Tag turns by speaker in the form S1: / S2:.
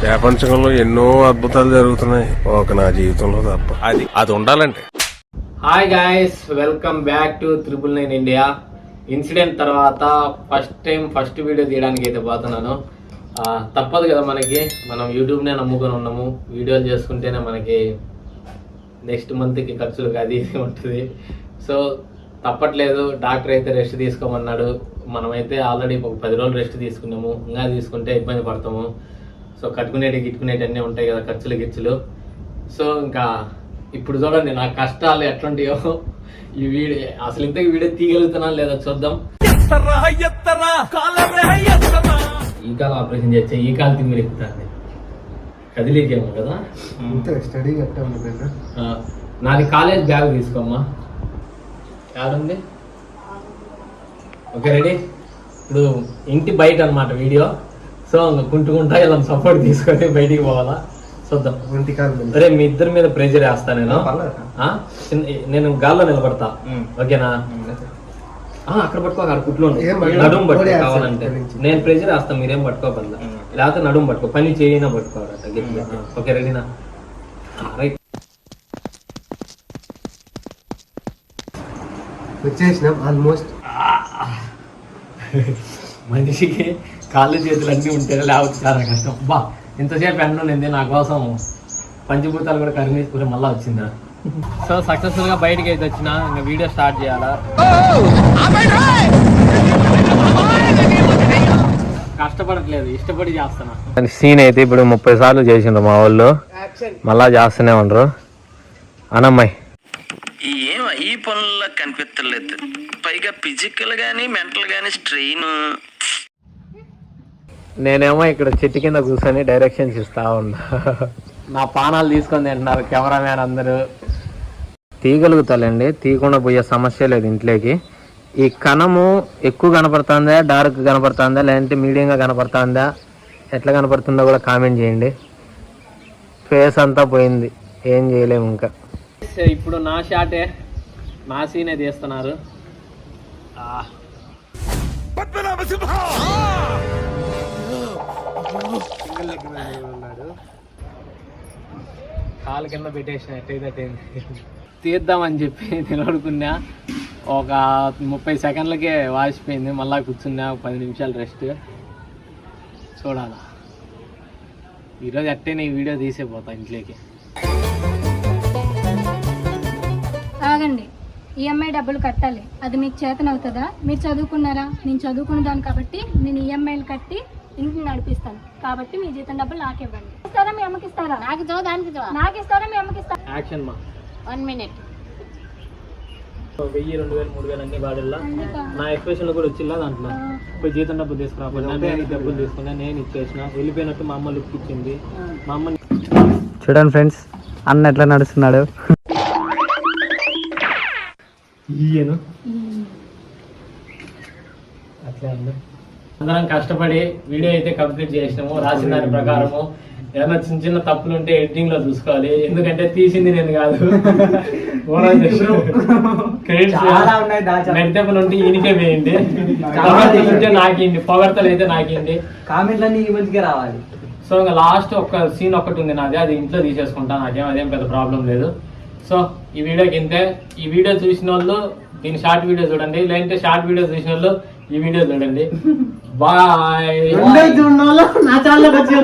S1: ప్రపంచంలో ఎన్నో అద్భుతాలు జరుగుతున్నాయి, ఒక నా జీవితంలో తప్ప. అది ఉండాలంటే.
S2: Hi guys, welcome back to 999 India. Incident తర్వాత ఫస్ట్ వీడియో తీయడానికి అయితే పోతున్నాను. తప్పదు కదా, మనం యూట్యూబ్నే నమ్ముకొని ఉన్నాము. వీడియోలు చేసుకుంటేనే మనకి నెక్స్ట్ మంత్కి ఖర్చులు అది ఇది ఉంటుంది. సో తప్పట్లేదు. డాక్టర్ అయితే రెస్ట్ తీసుకోమన్నాడు. మనమైతే ఆల్రెడీ ఒక 10 రోజులు రెస్ట్ తీసుకున్నాము. ఇంకా తీసుకుంటే ఇబ్బంది పడతాము. సో గిట్టుకునేటి అన్నీ ఉంటాయి కదా, ఖర్చులు. సో ఇంకా ఇప్పుడు చూడండి నా కష్టాలు ఎట్లుంటాయో. ఈ వీడియో అసలు ఇంతకు వీడియో తీయగలుగుతున్నా లేదా చూద్దాం. ఈ కాల ఆపరేషన్ చేస్తే ఈ కాలు తిమ్మిరి ఎక్కుతాను, కదిలేకేమో కదా. నాది కాలేజ్ బ్యాగ్ తీసుకోమ్మా. యాడుంది? Okay, ready. ఇప్పుడు ఇంటి బయట అన్నమాట వీడియో. సో కుంటుకుంటా ఇలా సపోర్ట్ తీసుకొని బయటికి పోవాలా, చూద్దాం. అరే మీ ఇద్దరి మీద ప్రెజర్ వేస్తా నేను గాల్లో నిలబడతా, ఓకేనా? అక్కడ పట్టుకో, అక్కడ కుట్లో నడుము పట్టుకో కావాలంటే. నేను ప్రెజర్ వేస్తాను, మీరేం పట్టుకోగలరా? లేకపోతే నడుము పట్టుకో, పని చేయనా పట్టుకోవాలట గట్టిగా. ఓకే, రెడీనా? రైట్.
S3: వచ్చేసినాం ఆల్మోస్ట్.
S2: మనిషికి కాళ్ళు చేతులు అన్నీ ఉంటే లేకపోతే చాలా కష్టం. బా ఇంతసేపు ఎండ ఉంది, నా కోసం పంచభూతాలు కూడా కరిగించుకుని మళ్ళీ వచ్చిందా. సో సక్సెస్ఫుల్ గా బయటకి అయితే వచ్చిన, ఇంకా వీడియో స్టార్ట్ చేయాలా. కష్టపడట్లేదు, ఇష్టపడి చేస్తున్నా. సీన్ అయితే ఇప్పుడు 30 సార్లు చేసిండ్రు మా వాళ్ళు, మళ్ళా చేస్తూనే ఉండరు. అనమ్మాయి
S4: ఈ పనుల్లో కనిపించలేదు, పైగా ఫిజికల్ గానీ మెంటల్ గానీ స్ట్రెయిన్.
S2: నేనేమో ఇక్కడ చెట్టు కింద కూర్చొని డైరెక్షన్స్ ఇస్తా ఉన్నా. నా పానాలు తీసుకొని తింటున్నారు కెమెరామ్యాన్ అందరూ. తీయగలుగుతాలండి, తీయకుండా పోయే సమస్య లేదు ఇంట్లోకి. ఈ కణము ఎక్కువ కనపడుతుందా, డార్క్ కనపడుతుందా, లేదంటే మీడియంగా కనపడుతుందా, ఎట్లా కనపడుతుందో కూడా కామెంట్ చేయండి. ఫేస్ అంతా పోయింది, ఏం చేయలేము ఇంకా. ఇప్పుడు నా షాటే, నా సీనే తీస్తున్నారు. కాలు కింద పెట్టేసిన ఎట్టయితే తీద్దామని చెప్పి నిలబడుకున్నా. ఒక 30 సెకండ్లకే వాసిపోయింది. మళ్ళా కూర్చున్నా 10 నిమిషాలు రెస్ట్. చూడాలా ఈరోజు ఎట్టయినా ఈ వీడియో తీసేపోతా ఇంట్లోకి.
S5: ఆగండి, ఈఎంఐ డబ్బులు కట్టాలి. అది మీకు చేతనవుతుందా? మీరు చదువుకున్నారా? నేను చదువుకున్నాను కాబట్టి నేను ఈఎంఐలు కట్టి ఇంటిని నడిపిస్తాను. కాబట్టి మీ జీతం డబ్బులు నాకు ఇవ్వండి. ఇస్తారా మీ అమ్మకి ఇస్తారా? నాకు ఇస్తారా మీ అమ్మకి ఇస్తారా?
S2: యాక్షన్ మా
S5: 1 మినిట్.
S2: 1000, 2000, 3000 అన్ని బాడల్లా నా ఎక్స్ప్రెషన్ కూడా వచ్చిల్లా. దాంట్లో పోయి జీతం డబ్బులు తీసుకురాబోయా, నేను డబ్బులు తీసుకున్నా, నేను ఇచ్చేసిన. వెళ్ళిపోయినట్టు మా అమ్మ లుక్ ఇచ్చింది. మా అమ్మ
S3: చూడండి ఫ్రెండ్స్, అన్న ఎట్లా నడుస్తున్నాడు.
S2: ఈయను అట్లా అందరం కష్టపడి వీడియో అయితే కంప్లీట్ చేసినాము. రాసిన దాని ప్రకారము ఏదైనా చిన్న తప్పులు ఉంటే ఎడిటింగ్ లో చూసుకోవాలి. ఎందుకంటే తీసింది నేను కాదు, మెడతెప్పలు ఉంటే ఈయనకే వేయండి, నాకిండి, పొగడతలు అయితే నాకిండి,
S3: కామెంట్లన్నీ ఈ మంచిగా రావాలి.
S2: సో ఇంకా లాస్ట్ ఒక సీన్ ఒకటి ఉంది నాది, అది ఇంట్లో తీసేసుకుంటాను. అదేం పెద్ద ప్రాబ్లం లేదు. సో ఈ వీడియోకి ఇంతే. ఈ వీడియో చూసిన వాళ్ళు దీని షార్ట్ వీడియో చూడండి, లేదంటే షార్ట్ వీడియో చూసిన వాళ్ళు ఈ వీడియో చూడండి. బాయ్.
S3: నా ఛానల్ వచ్చి